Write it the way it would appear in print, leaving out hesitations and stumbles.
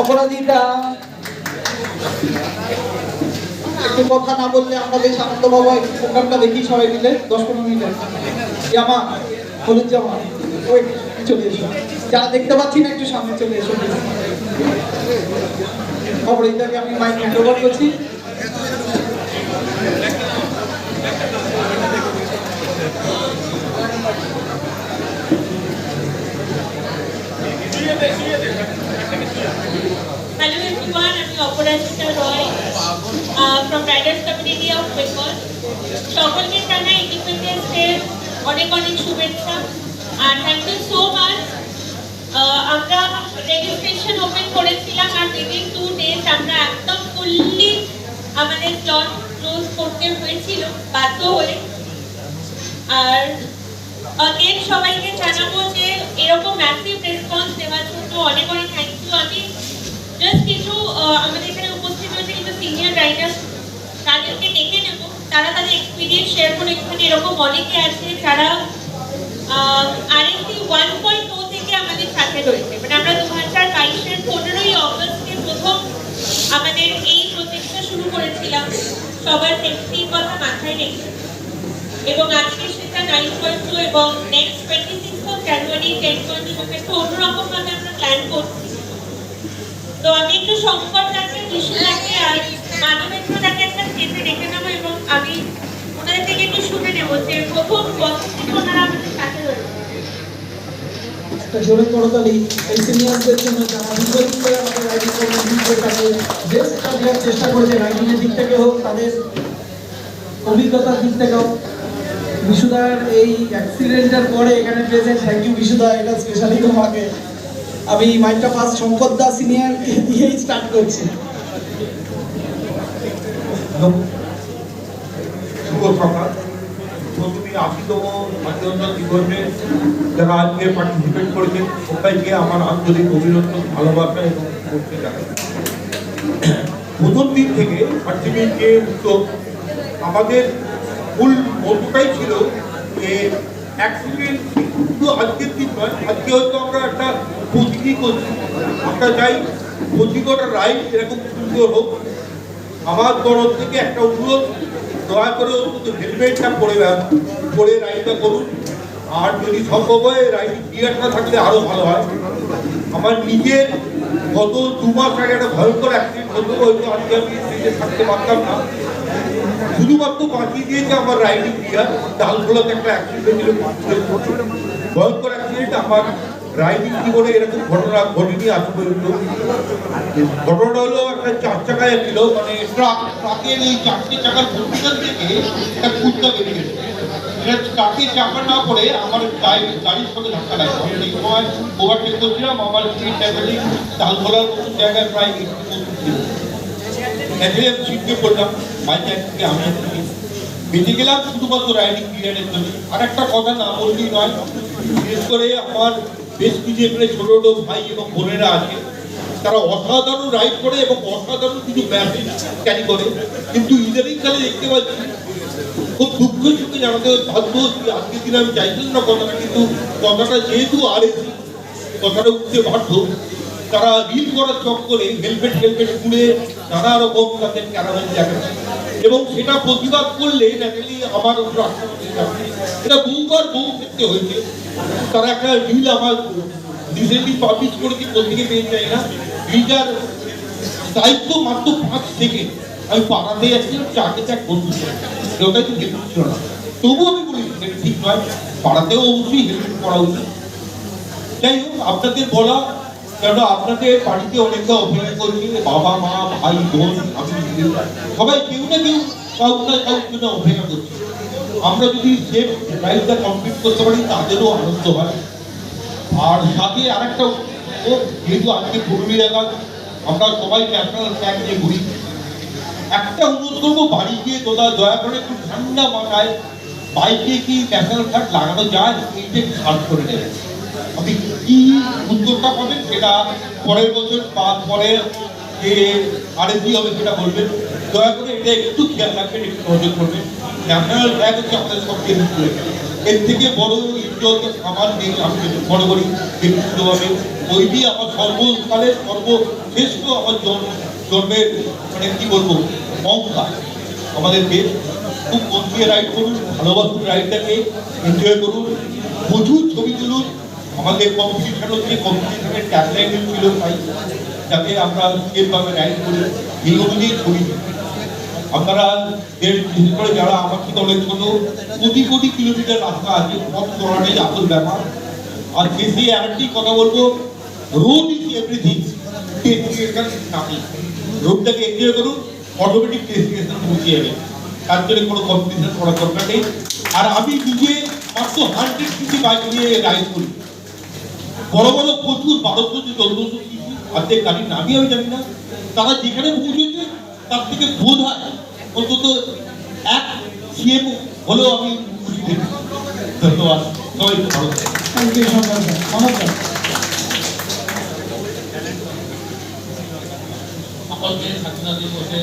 অপরাধীরা একটু কথা না বললে আমরা বেশ আনন্দ পাবো। একটু প্রোগ্রামটা দেখি সবাই মিলে 10-15 মিনিট। জামা হলুদ জামা ওই চলে এসো, যারা দেখতে পাচ্ছি না একটু সামনে চলে এসো। অপরাধীটাকে আমি মাইক হ্যান্ড ওভার করছি। Hello everyone, I'm Aparajita Roy from Riders Community of Bengal. সকলকে জানাই ইন্ডিপেন্ডেন্স ডে অনেক অনেক শুভেচ্ছা আর থ্যাংক ইউ সো মাচ। আমরা রেজিস্ট্রেশন ওপেন করেছিলাম আর উইদিন 2 days আমরা একদম ফুললি আমাদের স্লট ক্লোজ করতে হয়েছিল বাধ্য হয়ে। আর again সবাইকে জানাবো যে এরকম ম্যাসিভ রেসপন্স দেওয়ার জন্য অনেক অনেক থ্যাংক ইউ। আমি জাস্ট কিছু আমাদের এখানে উপস্থিত হয়েছে কিছু সিনিয়র রাইডার্স, তাদেরকে ডেকে নেব, তারা তাদের এক্সপিরিয়েন্স শেয়ার করে। এখানে এরকম অনেকে আছে যারা আরএসি 1.0 থেকে আমাদের সাথে রয়েছে। মানে আমরা 2022-এর 15ই অগস্টে প্রথম আমাদের এই প্রচেষ্টা শুরু করেছিলাম সবার সেফটির কথা মাথায় রেখে, এবং আজকে সেটা 9.2 এবং নেক্সট 26 জানুয়ারি 10.2 একটু অন্যরকম ভাবে আমরা প্ল্যান করছি। তো আমি একটু শঙ্করদাকে, বিশুদাকে আর মানবেন্দ্রদাকে একটা স্টেজে রেখে নেবো এবং আমি ওনাদের থেকে একটু শুনে নেবো যে প্রথম বছর থেকে ওনারা আমাদের সাথে রয়েছে। একটা জোরে করতালি এই সিনিয়রদের জন্য যারা দীর্ঘদিন ধরে আমাদের রাইডিং করতে তাকে বেস্টটা দেওয়ার চেষ্টা করেছে, রাইডিংয়ের দিক থেকে হোক, তাদের অভিজ্ঞতার দিক থেকে হোক। বিশুদার এই অ্যাক্সিডেন্টের পরে এখানে প্রেজেন্ট, থ্যাংক ইউ বিশুদা, এটা স্পেশালি তোমাকে। আমি মাইকটা ফার্স্ট শঙ্কর দা সিনিয়রকে দিয়েই স্টার্ট করছি। শুভ সকাল। প্রথমে 80তম স্বাধীনতা দিবসে যারা আজকে পার্টিসিপেট করেছেন সবাইকে আমার আন্তরিক অভিনন্দন, ভালোবাসা এবং করতে জানাই। প্রথম দিন থেকে পার্টিসিপেট যে উদ্যোগ, আমাদের মূল মন্ত্রটাই ছিল যে অ্যাক্সিডেন্ট শুধু আজকের দিন নয়, আজকে হয়তো আমরা একটা প্রতিটি করছি, আমরা চাই প্রতিটা রাইড এরকম সুন্দর হোক। আমার তরফ থেকে একটা অনুরোধ, দয়া করে অন্তত হেলমেটটা পরে রাইডটা করুন। আর যদি সম্ভব হয় রাইডিং গিয়ারটা থাকলে আরও ভালো হয়। আমার নিজের গত 2 মাস আগে একটা ভয়ঙ্কর অ্যাক্সিডেন্ট হতো, হয়তো আজকে আমি স্টেজে থাকতে পারতাম না। শুধুমাত্র বাঁচিয়ে দিয়েছে আমার রাইডিং গিয়ার। ডালখোলাতে একটা অ্যাক্সিডেন্ট ছিল, ভয়ঙ্কর অ্যাক্সিডেন্ট। আমার রাইডিং জীবনে এরকম ঘটনা ঘটেনি আজ পর্যন্ত। ঘটনাটা হলো একটা 4 চাকায় ছিল, মানে ট্রাকের এই 4টে চাকার ভর্তিকার থেকে একটা কুত্তা বেরিয়েছে। এটা ট্রাকের চাকা না পড়ে আমার গাড়ির সঙ্গে ধাক্কা লাগে। আমি এই সময় ওভারটেক করছিলাম, আমার স্পিড লেভেলিং ডালখোলার মতো জায়গায় প্রায় 80 ছিল। আমি ছিটকে পড়লাম, বাইক থেকে আমি বেঁচে গেলাম শুধুমাত্র রাইডিং গিয়ারের জন্য। আর একটা কথা না বললেই নয়, বিশেষ করে আমার বেশ কিছু এখানে ছোট ছোট ভাই এবং বোনেরা আছে, তারা অসাধারণ রাইড করে এবং অসাধারণ কিছু মেসেজ ক্যারি করে। কিন্তু ইদানিং কালে দেখতে পাচ্ছি খুব দুঃখ সুখে জানাতে বাধ্য হচ্ছি, আজকের দিনে আমি চাইছিলাম না কথাটা, কিন্তু কথাটা যেহেতু আরেছি কথাটা উঠতে বাধ্য। তারা রিল করার চক্করে হেলমেট খুলে নানা রকম তাদের ক্যারাভ্যান দেখাচ্ছে এবং সেটা প্রতিবাদ করলে ন্যাচারালি আমার এটা বহুবার বহু ক্ষেত্রে হয়েছে। তারা একটা রিল আমার রিসেন্টলি পাবলিশ করেছি, কোথেকে পেয়ে যায় না। রিলটার দায়িত্ব মাত্র 5 সেকেন্ড। আমি পাড়াতে যাচ্ছিলাম, চাকে চাক বন্ধু ওটাই তো হেলমেট ছিল না, তবুও আমি বলি সেটা ঠিক নয়, পাড়াতেও অবশ্যই হেলমেট পরা উচিত। যাই হোক, আপনাদের বলা, কেন আপনাদের বাড়িতে অনেকটা অপেক্ষা করছি, বাবা মা ভাই বোন আমি সবাই কেউ না কেউ কাউকে জন্য অপেক্ষা করছি। আমরা যদি সেফ রাইডটা কমপ্লিট করতে পারি তাদেরও আনন্দ হয়। আর সাথে আরেকটা, যেহেতু আজকে 15 আগস্ট আমরা সবাই ন্যাশনাল ফ্ল্যাগ নিয়ে ঘুরি, একটা অনুরোধ করবো, বাড়ি গিয়ে দয়া করে একটু ঠান্ডা মাথায় বাইকে কি ন্যাশনাল ফ্ল্যাগ লাগানো যায় এইটা একটু সার্চ করে নেবেন। আপনি কি উদ্যোগটা পাবেন সেটা পরের বছর বা পরে যে আরএসি হবে সেটা বলবেন। দয়া করে এটা একটু খেয়াল রাখবেন, একটু নজর করবেন। ন্যাশনাল ফ্ল্যাগ হচ্ছে আমাদের সবচেয়ে এর থেকে বড় ইজ্জত আমার নেই, আমি যদি মনে করি ব্যক্তিগতভাবে ওইটি আমার সর্বকালের সর্বশ্রেষ্ঠ আমার জন্মের মানে কি বলবো অহংকার। আমাদেরকে খুব মন দিয়ে রাইড করুন, ভালোবাসুন রাইডটাকে, এনজয় করুন, প্রচুর ছবি তুলুন। আমাদের কম্পিটিশন হচ্ছে, কম্পিটিশনের ট্যাগলাইন ছিল তাই যাতে আমরা সেভাবে রাইড করি, এই অনুযায়ী ছবি তুলি। আপনারা বিশেষ করে যারা আমার থেকে অনেক ছোট, কোটি কোটি কিলোমিটার রাস্তা আছে, পথ চলাটাই আসল ব্যাপার। আর শেষে আরেকটি কথা বলবো, road is everything, destination nothing. রোডটাকে এনজয় করুন, অটোমেটিক ডেস্টিনেশন পৌঁছে যাবে, তার জন্য কোনো কম্পিটিশন করার দরকার নেই। আর আমি নিজে মাত্র 100 সিসি বাইক নিয়ে রাইড করি, বড় বড় প্রচুর 1200 1400 সিসি অর্ধেক গাড়ির নামই আমি জানি না, তারা যেখানে পৌঁছেছে তার থেকে বোধ হয় অন্তত এক সিএম হলেও আমি খুশি থাকি। ধন্যবাদ, সবাইকে ভালো থাকবেন। Thank you so much. সকলকে স্বাধীনতা দিবসের